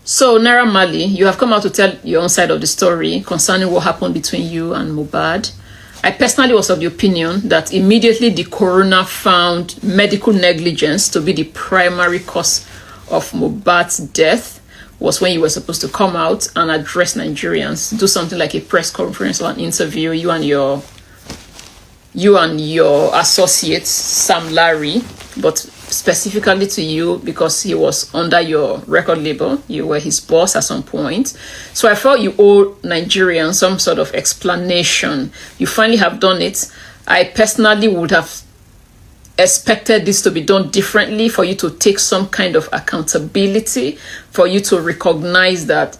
So, Naira Marley, you have come out to tell your own side of the story concerning what happened between you and Mohbad. I personally was of the opinion that immediately the coroner found medical negligence to be the primary cause of Mohbad's death was when you were supposed to come out and address Nigerians, do something like a press conference or an interview, you and your associate, Sam Larry, but specifically to you because he was under your record label. You were his boss at some point. So I felt you owe Nigerians some sort of explanation. You finally have done it. I personally would have expected this to be done differently, for you to take some kind of accountability, for you to recognize that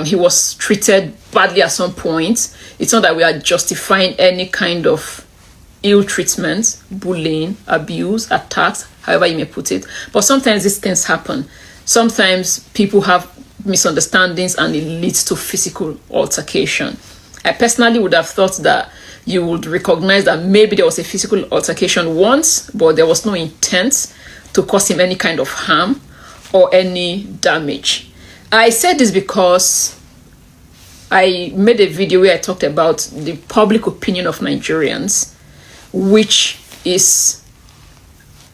he was treated badly at some point. It's not that we are justifying any kind of ill treatment, bullying, abuse, attacks, however you may put it. But sometimes these things happen. Sometimes people have misunderstandings and it leads to physical altercation. I personally would have thought that you would recognize that maybe there was a physical altercation once, but there was no intent to cause him any kind of harm or any damage. I said this because I made a video where I talked about the public opinion of Nigerians, which is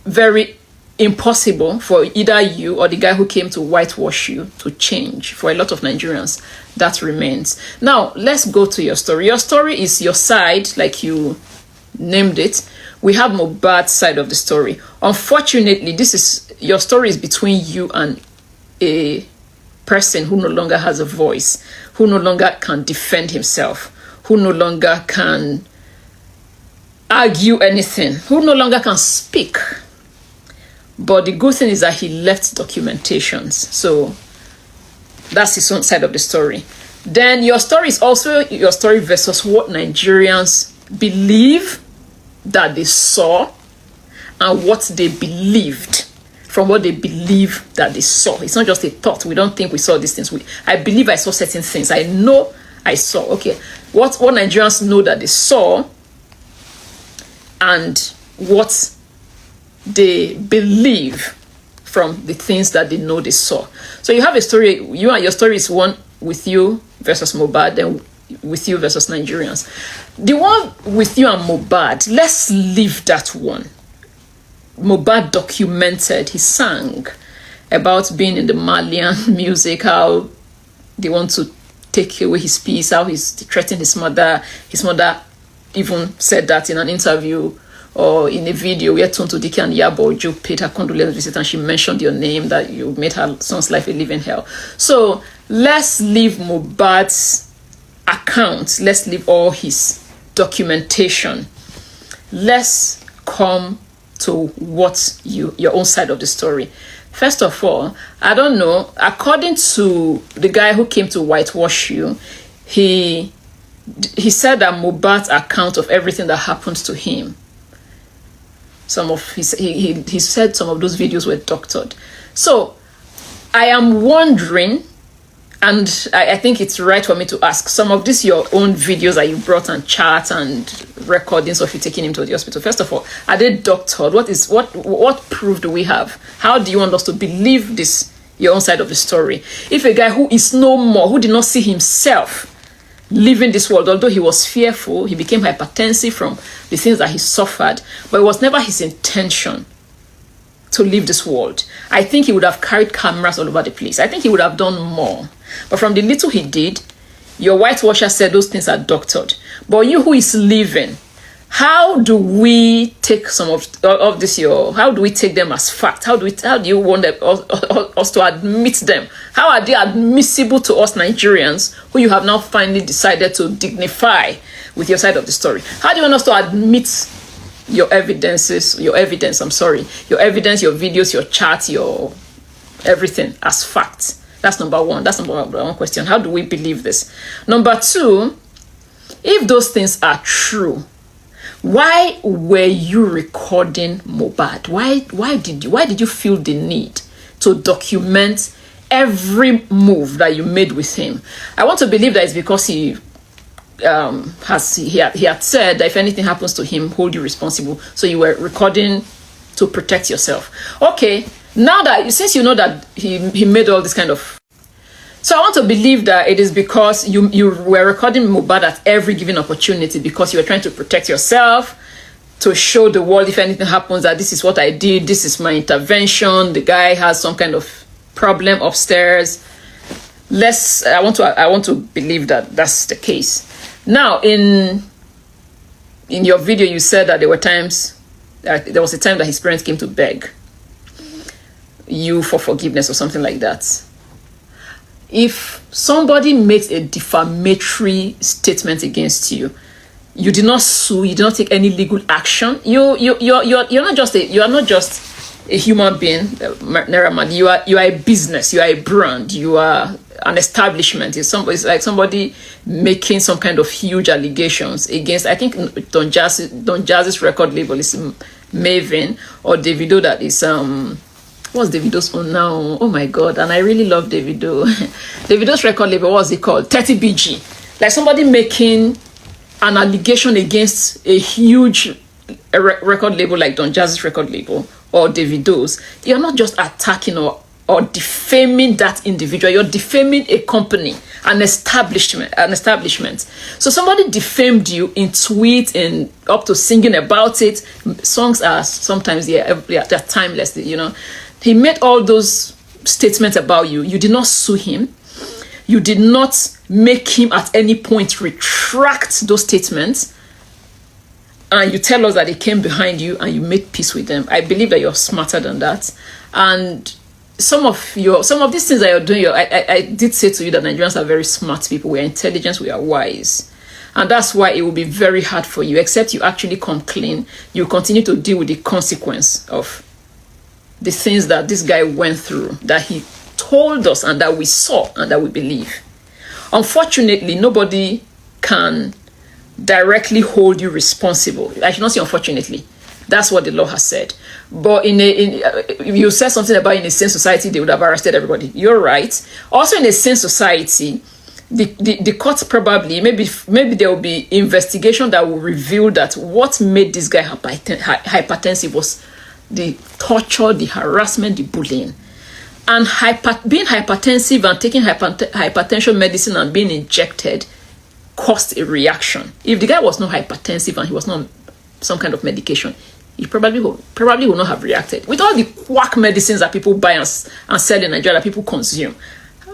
very impossible for either you or the guy who came to whitewash you to change. For a lot of Nigerians, that remains. Now, let's go to your story. Your story is your side, like you named it. We have Mohbad's side of the story. Unfortunately, your story is between you and a person who no longer has a voice, who no longer can defend himself, who no longer can argue anything, who no longer can speak. But the good thing is that he left documentations. So that's his own side of the story. Then your story is also your story versus what Nigerians believe that they saw and what they believed from what they believe that they saw. It's not just a thought. We don't think we saw these things. I believe I saw certain things. I know I saw. Okay. What Nigerians know that they saw and what they believe from the things that they know they saw. So you have a story, your story is one with you versus Mohbad, then with you versus Nigerians. The one with you and Mohbad, let's leave that one. Mohbad documented, he sang about being in the Malian music, how they want to take away his peace, how he's threatening his mother. His mother even said that in an interview or in a video where Tonto Dike and Yabo Joe paid her condolence visit and she mentioned your name, that you made her son's life a living hell. So let's leave Mohbad's account, let's leave all his documentation. Let's come to what your own side of the story. First of all, I don't know, according to the guy who came to whitewash you, he said that Mohbad's account of everything that happened to him, he said some of those videos were doctored. So I am wondering, and I think it's right for me to ask, some of these your own videos that you brought and charts and recordings of you taking him to the hospital, first of all, are they doctored? What proof do we have? How do you want us to believe this, your own side of the story? If a guy who is no more, who did not see himself leaving this world, although he was fearful, he became hypertensive from the things that he suffered, but it was never his intention to leave this world. I think he would have carried cameras all over the place. I think he would have done more. But from the little he did, your whitewasher said those things are doctored. But you who is living, how do we take some of this? How do we take them as fact? How do you want us to admit them? How are they admissible to us Nigerians, who you have now finally decided to dignify with your side of the story? How do you want us to admit your evidence, your evidence, your videos, your charts, your everything as facts? That's number one. That's number one question. How do we believe this? Number two, if those things are true, why were you recording Mohbad? Why did you feel the need to document every move that you made with him? I want to believe that it's because he had said that if anything happens to him, hold you responsible. So you were recording to protect yourself. Okay, now that since you know that he made all this kind of So I want to believe that it is because you were recording Mohbad at every given opportunity because you were trying to protect yourself, to show the world if anything happens that this is what I did, this is my intervention, the guy has some kind of problem upstairs. I want to believe that that's the case. Now, in your video, you said that there was a time that his parents came to beg you for forgiveness or something like that. If somebody makes a defamatory statement against you, you did not sue, you did not take any legal action. You're not just a human being, Naira Marley. You are a business, you are a brand, you are an establishment. It's like somebody making some kind of huge allegations against, I think Don Jazzy's record label is Maven, or Davido that is what's Davido's own now? Oh my god, and I really love Davido. Davido's record label, what's it called? 30BG. Like somebody making an allegation against a huge record label like Don Jazzy's record label or Davido's. You're not just attacking or defaming that individual, you're defaming a company, an establishment. So somebody defamed you in tweets and up to singing about it. Songs are sometimes they're timeless, you know. He made all those statements about you. You did not sue him. You did not make him at any point retract those statements. And you tell us that they came behind you and you made peace with them. I believe that you're smarter than that. And some of these things that you're doing, I did say to you that Nigerians are very smart people. We are intelligent, we are wise. And that's why it will be very hard for you, except you actually come clean. You continue to deal with the consequence of the things that this guy went through, that he told us and that we saw and that we believe. Unfortunately, nobody can directly hold you responsible. I should not say unfortunately. That's what the law has said. But you said something about in a sane society, they would have arrested everybody. You're right. Also in a sane society, the court probably, maybe there will be investigation that will reveal that what made this guy hypertensive was the torture, the harassment, the bullying. And being hypertensive and taking hypertension medicine and being injected caused a reaction. If the guy was not hypertensive and he was not some kind of medication, he probably would not have reacted. With all the quack medicines that people buy and sell in Nigeria that people consume,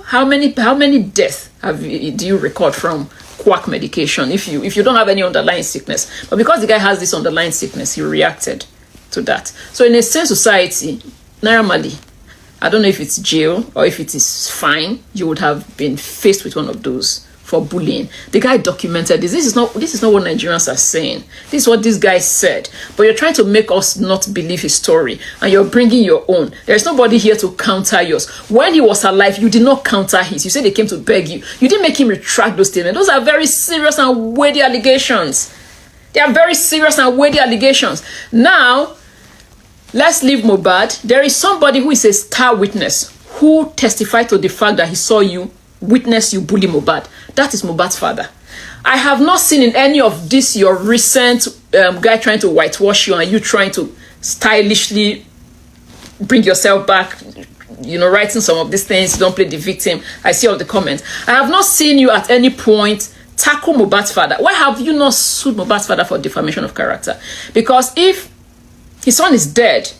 how many deaths do you record from quack medication if you don't have any underlying sickness? But because the guy has this underlying sickness, he reacted to that. So in a sane society, Naira Marley, I don't know if it's jail or if it is fine, you would have been faced with one of those for bullying. The guy documented this. This is not what Nigerians are saying. This is what this guy said. But you're trying to make us not believe his story, and you're bringing your own. There's nobody here to counter yours. When he was alive, you did not counter his. You said they came to beg you. You didn't make him retract those statements. Those are very serious and weighty allegations. They are very serious and weighty allegations. Now, let's leave Mohbad. There is somebody who is a star witness who testified to the fact that he saw you witness you bully Mohbad. That is Mohbad's father. I have not seen in any of this your recent guy trying to whitewash you and you trying to stylishly bring yourself back, you know, writing some of these things, don't play the victim. I see all the comments. I have not seen you at any point tackle Mohbad's father. Why have you not sued Mohbad's father for defamation of character? Because if his son is dead,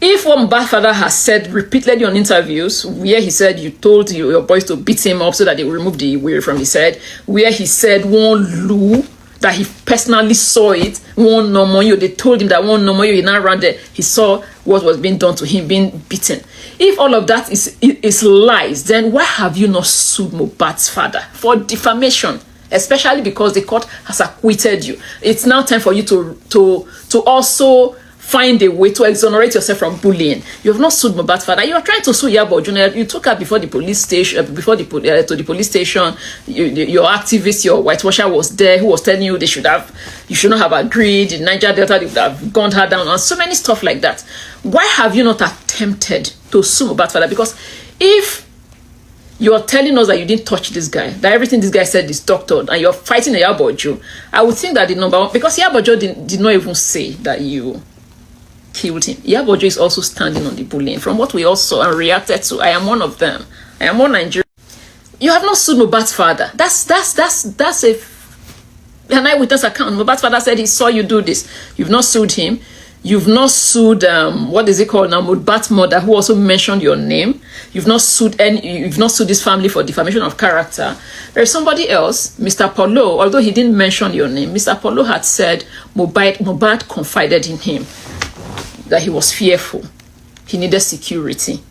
if what Mohbad's father has said repeatedly on interviews, where he said you told your boys to beat him up so that they will remove the weird from his head, where he said one Lou, that he personally saw it, one Nomoyo, they told him that one Nomoyo, he now ran there, he saw what was being done to him, being beaten. If all of that is lies, then why have you not sued Mohbad's father for defamation? Especially because the court has acquitted you. It's now time for you to also find a way to exonerate yourself from bullying. You have not sued Mohbad's father. You are trying to sue Iyabo Ojo. You took her before the police station, to the police station. Your activist, your whitewasher was there, who was telling you you should not have agreed. In Niger Delta, they would have gunned her down, and so many stuff like that. Why have you not attempted to sue Mohbad's father? Because if you're telling us that you didn't touch this guy, that everything this guy said is doctored, and you're fighting Iyabo Ojo, I would think that the number one, because Iyabo Ojo did not even say that you killed him. Iyabo Ojo is also standing on the bullying from what we all saw and reacted to. I am one of them. I am one Nigerian. You have not sued Mohbad's father. That's an eyewitness account. Mohbad's father said he saw you do this. You've not sued him. You've not sued what is it called now, Mohbad's mother, who also mentioned your name. You've not sued this family for defamation of character. There's somebody else, Mr. Polo, although he didn't mention your name. Mr. Polo had said Mohbad confided in him that he was fearful. He needed security.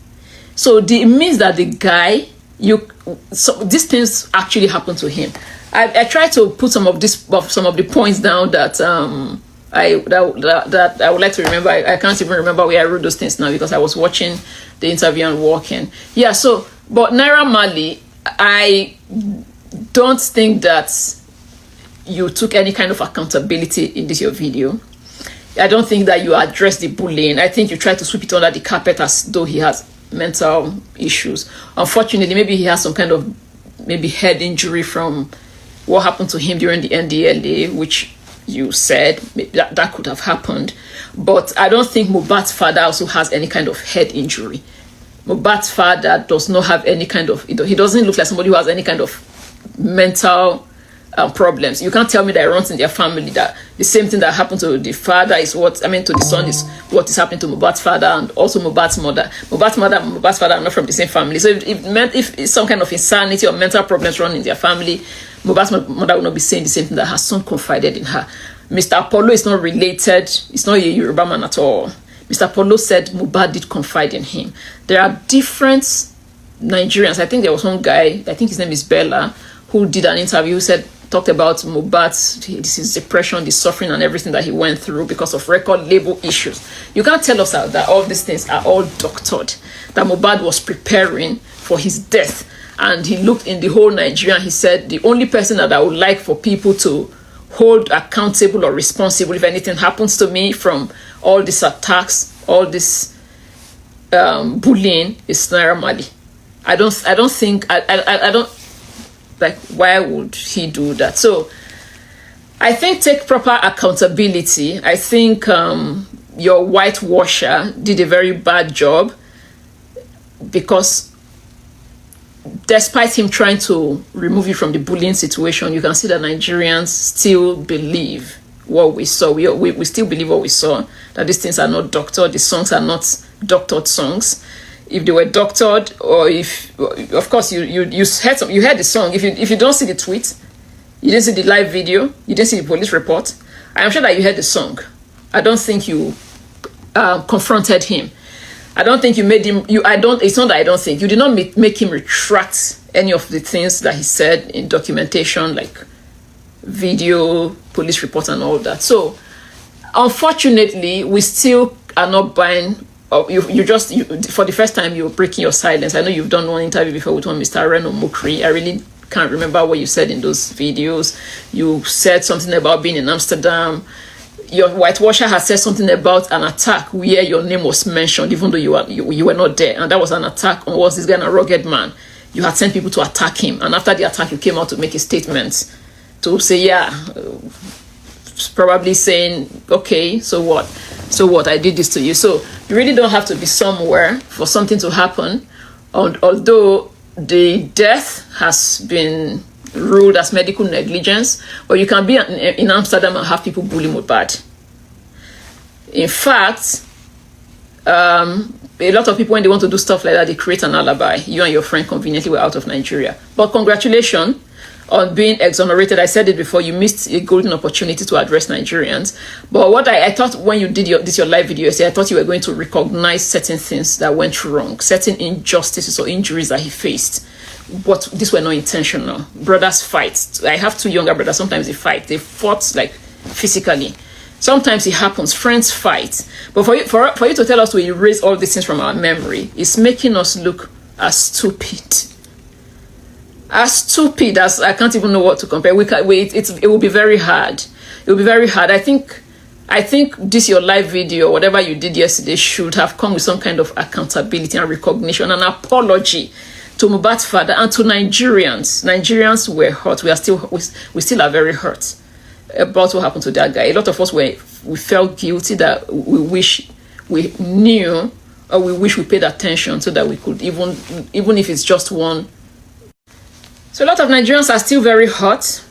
So it means that the guy, these things actually happened to him. I tried to put some of the points down that I would like to remember. I can't even remember where I wrote those things now because I was watching the interview and walking. Yeah, so, but Naira Marley, I don't think that you took any kind of accountability in this your video. I don't think that you addressed the bullying. I think you tried to sweep it under the carpet as though he has mental issues. Unfortunately, maybe he has some kind of head injury from what happened to him during the NDLA, which you said that could have happened. But I don't think Mohbad's father also has any kind of head injury. Mohbad's father does not have any kind of, he doesn't look like somebody who has any kind of mental problems. You can't tell me that it runs in their family, that the same thing that happened to the father is to the son is what is happening to Mohbad's father and also Mohbad's mother. Mohbad's mother and Mohbad's father are not from the same family. So if it's some kind of insanity or mental problems running in their family, Mohbad's mother will not be saying the same thing that her son confided in her. Mr. Apollo is not related. It's not a Yoruba man at all. Mr. Apollo said Mohbad did confide in him. There are different Nigerians. I think there was one guy, I think his name is Bella, who did an interview, talked about Mohbad's his depression, the suffering and everything that he went through because of record label issues. You can't tell us that all these things are all doctored, that Mohbad was preparing for his death. And he looked in the whole Nigeria and he said, the only person that I would like for people to hold accountable or responsible if anything happens to me from all these attacks, all this bullying is Naira Marley. I don't think, like, why would he do that? So I think take proper accountability. I think your whitewasher did a very bad job because despite him trying to remove you from the bullying situation, you can see that Nigerians still believe what we saw. We still believe what we saw, that these things are not doctored. The songs are not doctored songs. If they were doctored, or if, of course, you heard the song. If you don't see the tweet, you didn't see the live video, you didn't see the police report, I am sure that you heard the song. I don't think you confronted him. I don't think you made him. It's not that I don't think you did not make him retract any of the things that he said in documentation, like video, police report, and all that. So, unfortunately, we still are not buying. You for the first time you're breaking your silence. I know you've done one interview before with one Mr. Reno Mukri. I really can't remember what you said in those videos. You said something about being in Amsterdam. Your whitewasher has said something about an attack where your name was mentioned, even though you were not there, and that was an attack on was this guy, a rugged man. You had sent people to attack him, and after the attack, you came out to make a statement to say, probably saying, okay, so what, I did this to you. So you really don't have to be somewhere for something to happen, although the death has been ruled as medical negligence, but you can be in Amsterdam and have people bully Mohbad. In fact, a lot of people, when they want to do stuff like that, they create an alibi. You and your friend conveniently were out of Nigeria. But congratulations on being exonerated. I said it before, you missed a golden opportunity to address Nigerians. But what I thought when you did your live video yesterday, I thought you were going to recognize certain things that went wrong, certain injustices or injuries that he faced. But these were not intentional. Brothers fight. I have two younger brothers. Sometimes they fight. They fought like physically. Sometimes it happens. Friends fight. But for you to tell us to erase all these things from our memory, it's making us look as stupid. As stupid as I can't even know what to compare. It will be very hard. It will be very hard. I think this your live video, whatever you did yesterday, should have come with some kind of accountability and recognition and apology to Mohbad's father and to Nigerians. Nigerians were hurt. We still are very hurt about what happened to that guy. A lot of us we felt guilty, that we wish we knew, or we wish we paid attention so that we could even if it's just one So a lot of Nigerians are still very hot.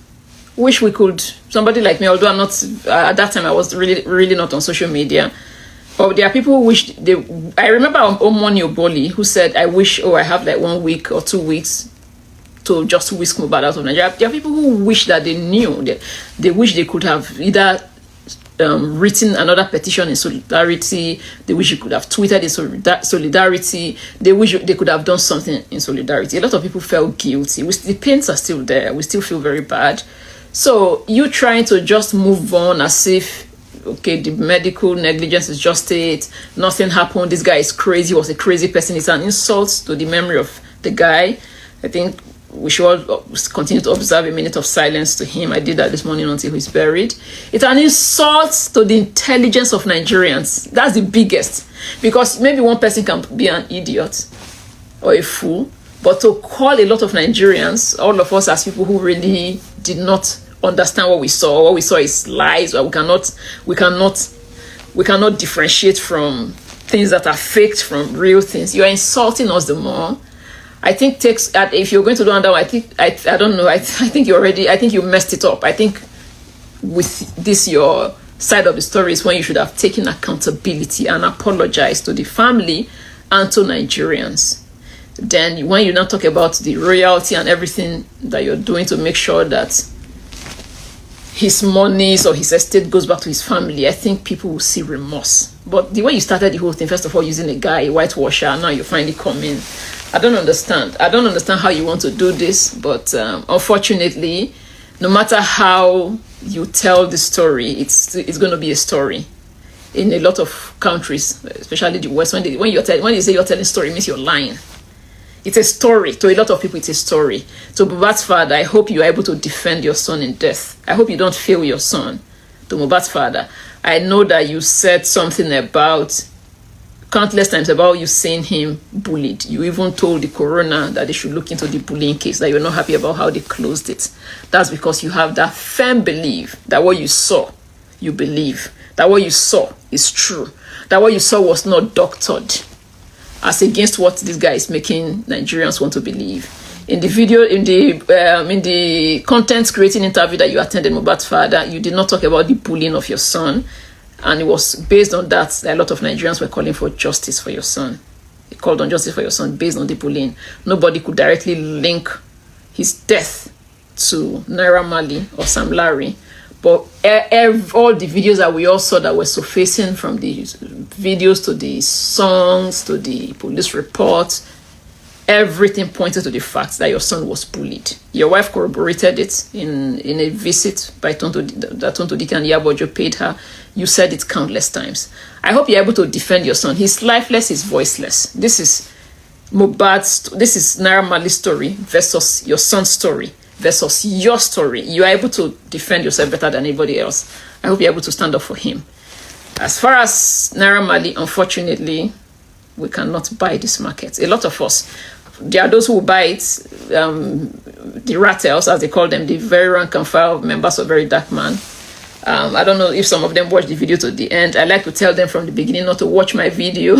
Wish we could, somebody like me, although I'm not, at that time I was really not on social media. But there are people who wish they, I remember Omoni Oboli who said, I wish, I have like 1 week or 2 weeks to just whisk Mohbad out of Nigeria. There are people who wish that they knew, they wish they could have either written another petition in solidarity. They wish you could have tweeted in solidarity. They wish they could have done something in solidarity. A lot of people felt guilty. The pains are still there. We still feel very bad. So you trying to just move on as if, okay, the medical negligence is just it. Nothing happened. This guy is crazy. He was a crazy person. It's an insult to the memory of the guy. I think we should all continue to observe a minute of silence to him. I did that this morning until he's buried. It's an insult to the intelligence of Nigerians. That's the biggest. Because maybe one person can be an idiot or a fool, but to call a lot of Nigerians, all of us as people who really did not understand what we saw is lies, or we cannot differentiate from things that are faked from real things. You are insulting us the more. I think if you're going to do another one, I don't know. I think you messed it up. I think with this, your side of the story is when you should have taken accountability and apologized to the family and to Nigerians. Then when you now talk about the royalty and everything that you're doing to make sure that his monies or his estate goes back to his family, I think people will see remorse. But the way you started the whole thing, first of all, using a guy, a whitewasher, now you find it coming. I don't understand how you want to do this, but unfortunately, no matter how you tell the story, it's going to be a story. In a lot of countries, especially the West, when you say you're telling a story, it means you're lying. It's a story. To a lot of people, it's a story. To Mohbad's father, I hope you are able to defend your son in death. I hope you don't fail your son. To Mohbad's father, I know that you said something about countless times about you seeing him bullied. You even told the coroner that they should look into the bullying case, that you're not happy about how they closed it. That's because you have that firm belief that what you saw, you believe. That what you saw is true. That what you saw was not doctored, as against what this guy is making Nigerians want to believe. In the video, in the content creating interview that you attended Mohbad's father, you did not talk about the bullying of your son. And it was based on that a lot of Nigerians were calling for justice for your son. They called on justice for your son based on the bullying. Nobody could directly link his death to Naira Marley or Sam Larry. But all the videos that we all saw that were surfacing, from the videos to the songs to the police reports, everything pointed to the fact that your son was bullied. Your wife corroborated it in a visit that Tonto Dike and Yabojo paid her. You said it countless times. I hope you're able to defend your son. He's lifeless, he's voiceless. This is Naira Marley's story versus your son's story versus your story. You are able to defend yourself better than anybody else. I hope you're able to stand up for him. As far as Naira Marley, unfortunately, we cannot buy this market. A lot of us, there are those who buy it, the rattles, as they call them, the very rank and file members of Very Dark Man. I don't know if some of them watch the video to the end. I like to tell them from the beginning not to watch my video.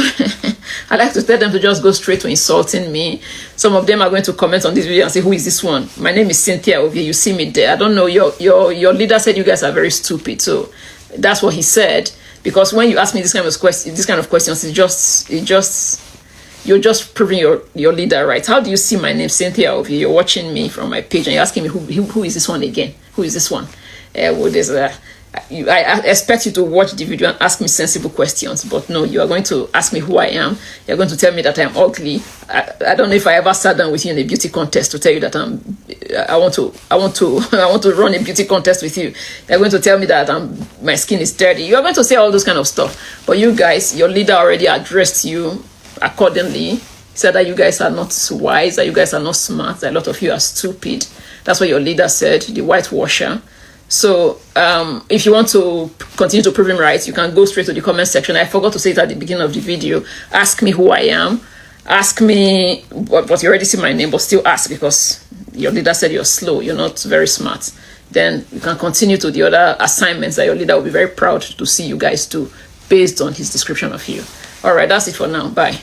I like to tell them to just go straight to insulting me. Some of them are going to comment on this video and say, who is this one? My name is Cynthia Ovie. You see me there. I don't know. Your leader said you guys are very stupid. So that's what he said. Because when you ask me this kind of questions, you're just proving your leader right. How do you see my name, Cynthia Ovie? You're watching me from my page and you're asking me who is this one again? Who is this one? I expect you to watch the video and ask me sensible questions, but no, you are going to ask me who I am. You're going to tell me that I'm ugly. I don't know if I ever sat down with you in a beauty contest to tell you that I want to run a beauty contest with you. You're going to tell me that my skin is dirty. You are going to say all those kind of stuff. But you guys, your leader already addressed you accordingly. He said that you guys are not wise, that you guys are not smart, that a lot of you are stupid. That's what your leader said, the whitewasher. So if you want to continue to prove him right, you can go straight to the comment section. I forgot to say it at the beginning of the video. Ask me who I am. Ask me, but you already see my name, but still ask, because your leader said you're slow, you're not very smart. Then you can continue to the other assignments that your leader will be very proud to see you guys do based on his description of you. All right, that's it for now. Bye.